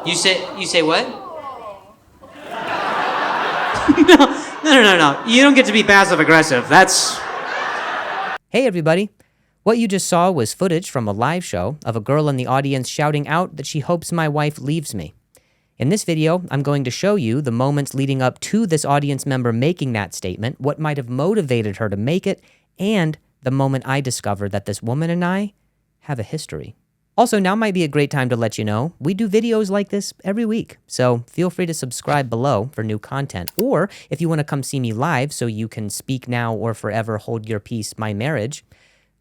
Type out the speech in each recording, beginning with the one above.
You say what? No. You don't get to be passive aggressive. That's... Hey everybody. What you just saw was footage from a live show of a girl in the audience shouting out that she hopes my wife leaves me. In this video, I'm going to show you the moments leading up to this audience member making that statement, what might have motivated her to make it, and the moment I discovered that this woman and I have a history. Also, now might be a great time to let you know, we do videos like this every week, so feel free to subscribe below for new content. Or if you want to come see me live so you can speak now or forever hold your peace, my marriage,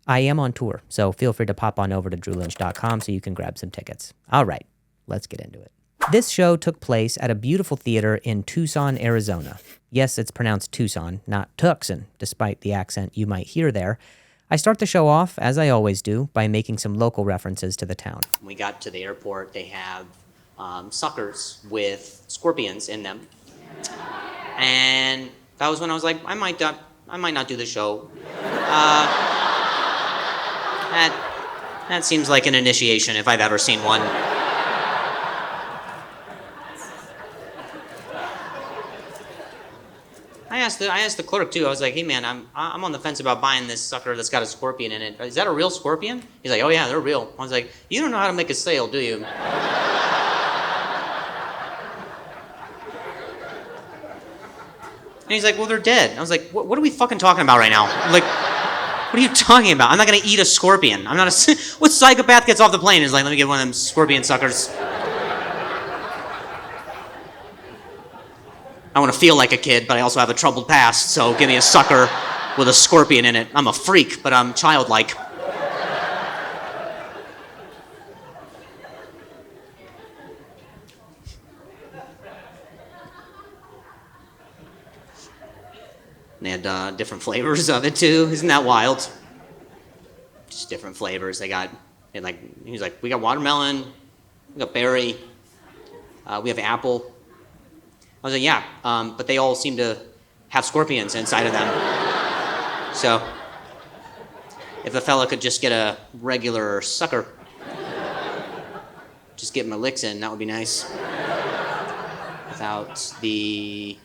I am on tour, so feel free to pop on over to drewlynch.com so you can grab some tickets. All right, let's get into it. This show took place at a beautiful theater in Tucson, Arizona. Yes, it's pronounced Tucson, not Tucson, despite the accent you might hear there. I start the show off, as I always do, by making some local references to the town. When we got to the airport, they have suckers with scorpions in them. And that was when I was like, I might not do the show. That seems like an initiation if I've ever seen one. I asked the clerk too. I was like, "Hey man, I'm on the fence about buying this sucker that's got a scorpion in it. Is that a real scorpion?" He's like, "Oh yeah, they're real." I was like, "You don't know how to make a sale, do you?" And he's like, "Well, they're dead." I was like, "What are we fucking talking about right now? Like, what are you talking about? I'm not gonna eat a scorpion. I'm not a... What psychopath gets off the plane and is like, let me get one of them scorpion suckers. I want to feel like a kid, but I also have a troubled past, so give me a sucker with a scorpion in it. I'm a freak, but I'm childlike." And they had different flavors of it too. Isn't that wild? Just different flavors. He was like, we got watermelon, we got berry, we have apple. I was like, yeah, but they all seem to have scorpions inside of them. So, if a fella could just get a regular sucker, just get my licks in, that would be nice. Without the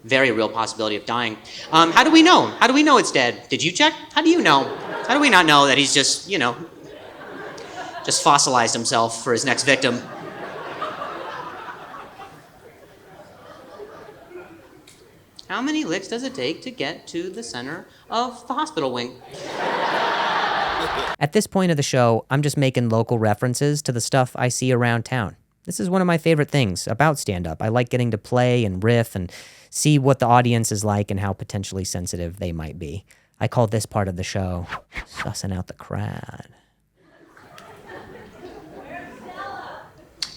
very real possibility of dying. How do we know? How do we know it's dead? Did you check? How do you know? How do we not know that he's just, just fossilized himself for his next victim? How many licks does it take to get to the center of the hospital wing? At this point of the show, I'm just making local references to the stuff I see around town. This is one of my favorite things about stand-up. I like getting to play and riff and see what the audience is like and how potentially sensitive they might be. I call this part of the show sussing out the crowd.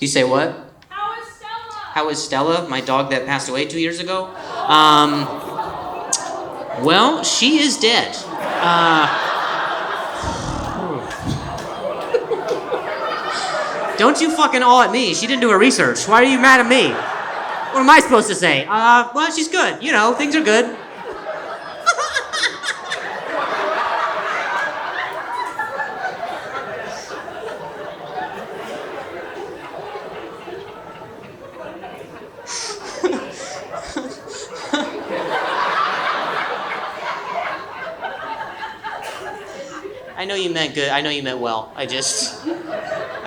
You say what? How is Stella, my dog that passed away 2 years ago? Well, she is dead. Don't you fucking awe at me. She didn't do her research. Why are you mad at me? What am I supposed to say? Well, she's good. Things are good. I know you meant good. I know you meant well. I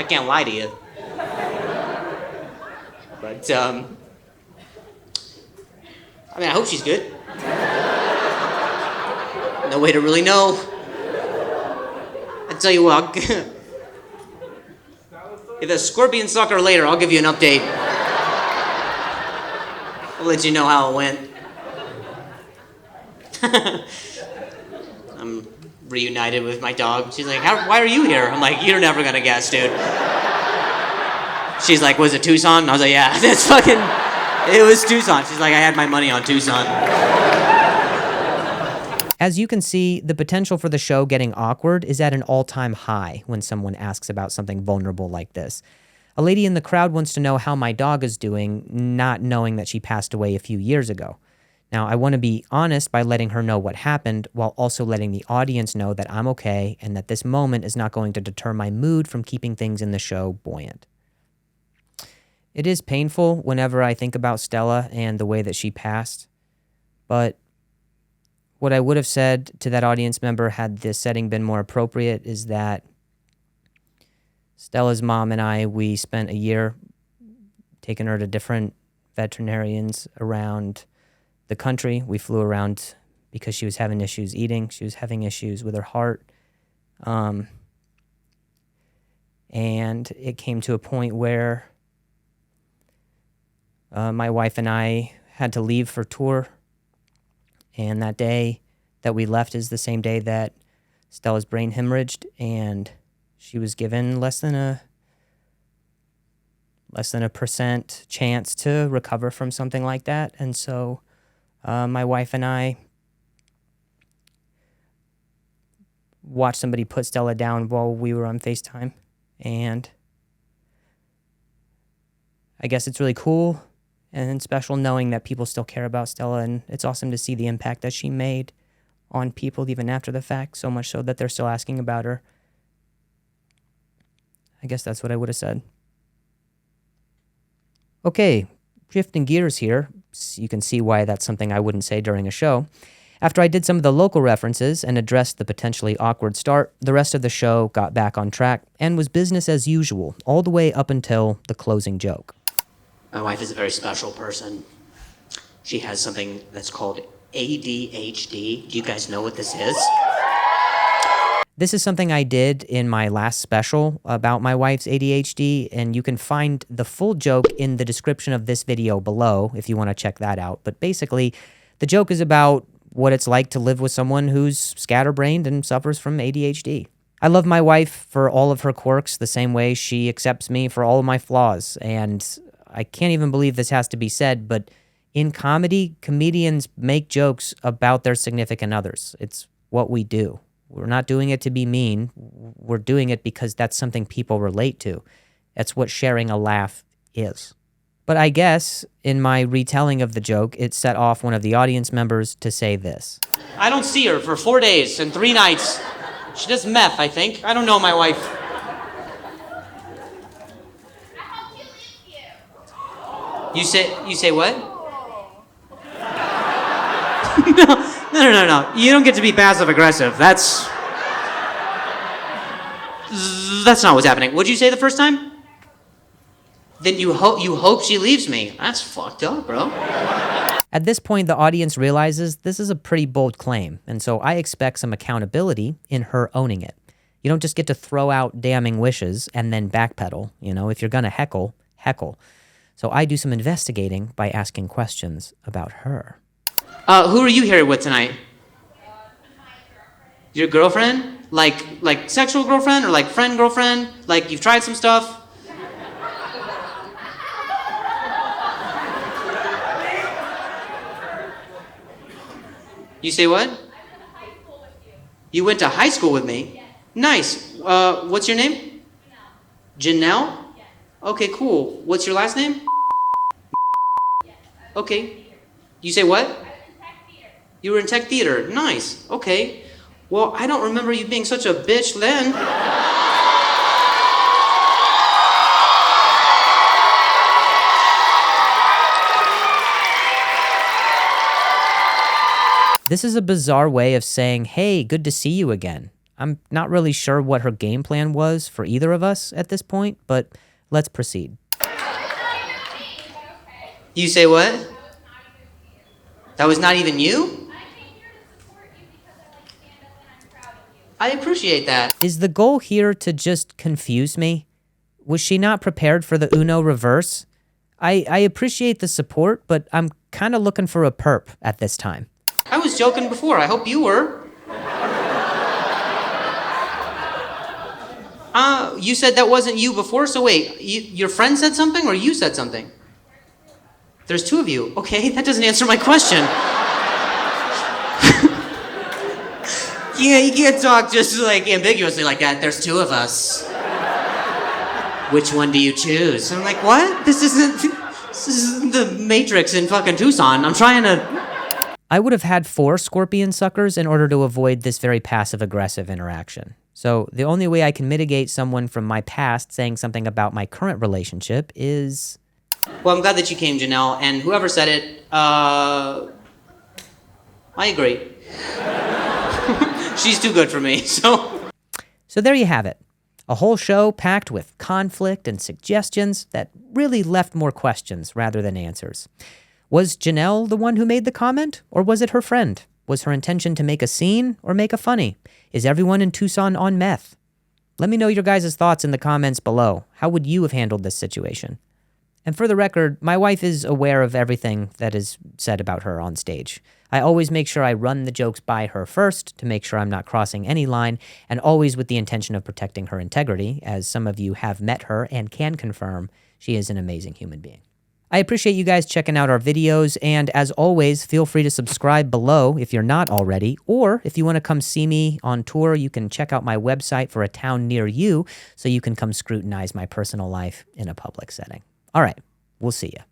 can't lie to you. But, I hope she's good. No way to really know. I tell you what, if a scorpion sucker later, I'll give you an update. I'll let you know how it went. I'm reunited with my dog. She's like, why are you here? I'm like, you're never gonna guess, dude. She's like, was it Tucson? And I was like, yeah, it was Tucson. She's like, I had my money on Tucson. As you can see, the potential for the show getting awkward is at an all-time high when someone asks about something vulnerable like this. A lady in the crowd wants to know how my dog is doing, not knowing that she passed away a few years ago. Now, I want to be honest by letting her know what happened, while also letting the audience know that I'm okay and that this moment is not going to deter my mood from keeping things in the show buoyant. It is painful whenever I think about Stella and the way that she passed, but what I would have said to that audience member had this setting been more appropriate is that Stella's mom and I, we spent a year taking her to different veterinarians around the country. We flew around because she was having issues eating. She was having issues with her heart. And it came to a point where my wife and I had to leave for tour. And that day that we left is the same day that Stella's brain hemorrhaged, and she was given less than a % chance to recover from something like that. And so my wife and I watched somebody put Stella down while we were on FaceTime. And I guess it's really cool and special knowing that people still care about Stella, and it's awesome to see the impact that she made on people even after the fact, so much so that they're still asking about her. I guess that's what I would have said. Okay, shifting gears here. You can see why that's something I wouldn't say during a show. After I did some of the local references and addressed the potentially awkward start, the rest of the show got back on track and was business as usual, all the way up until the closing joke. My wife is a very special person. She has something that's called ADHD. Do you guys know what this is? This is something I did in my last special about my wife's ADHD, and you can find the full joke in the description of this video below if you want to check that out. But basically, the joke is about what it's like to live with someone who's scatterbrained and suffers from ADHD. I love my wife for all of her quirks the same way she accepts me for all of my flaws, and I can't even believe this has to be said, but in comedy, comedians make jokes about their significant others. It's what we do. We're not doing it to be mean. We're doing it because that's something people relate to. That's what sharing a laugh is. But I guess in my retelling of the joke, it set off one of the audience members to say this. I don't see her for 4 days and 3 nights. She does meth, I think. I don't know my wife. You say what? No. You don't get to be passive aggressive. That's not what's happening. What'd you say the first time? Then you hope she leaves me. That's fucked up, bro. At this point, the audience realizes this is a pretty bold claim, and so I expect some accountability in her owning it. You don't just get to throw out damning wishes and then backpedal. If you're gonna heckle. So I do some investigating by asking questions about her. Who are you here with tonight? Your girlfriend? Like sexual girlfriend or like friend girlfriend? Like you've tried some stuff? You say what? You went to high school with me? Nice. What's your name? Janelle? Okay, cool. What's your last name? Okay. You say what? You were in tech theater. Nice. Okay. Well, I don't remember you being such a bitch then. This is a bizarre way of saying, hey, good to see you again. I'm not really sure what her game plan was for either of us at this point, but let's proceed. You say what? That was not even you? I appreciate that. Is the goal here to just confuse me? Was she not prepared for the Uno reverse? I appreciate the support, but I'm kind of looking for a perp at this time. I was joking before. I hope you were. You said that wasn't you before, so wait, your friend said something or you said something? There's two of you. Okay, that doesn't answer my question. Yeah, you can't talk just like ambiguously like that. There's two of us. Which one do you choose? I'm like, what? This isn't the Matrix in fucking Tucson. I'm trying to... I would have had 4 scorpion suckers in order to avoid this very passive-aggressive interaction. So the only way I can mitigate someone from my past saying something about my current relationship is Well, I'm glad that you came, Janelle, and whoever said it, I agree. She's too good for me, so. So there you have it. A whole show packed with conflict and suggestions that really left more questions rather than answers. Was Janelle the one who made the comment, or was it her friend? Was her intention to make a scene or make a funny? Is everyone in Tucson on meth? Let me know your guys' thoughts in the comments below. How would you have handled this situation? And for the record, my wife is aware of everything that is said about her on stage. I always make sure I run the jokes by her first to make sure I'm not crossing any line, and always with the intention of protecting her integrity, as some of you have met her and can confirm she is an amazing human being. I appreciate you guys checking out our videos, and as always, feel free to subscribe below if you're not already, or if you want to come see me on tour, you can check out my website for a town near you so you can come scrutinize my personal life in a public setting. All right, we'll see you.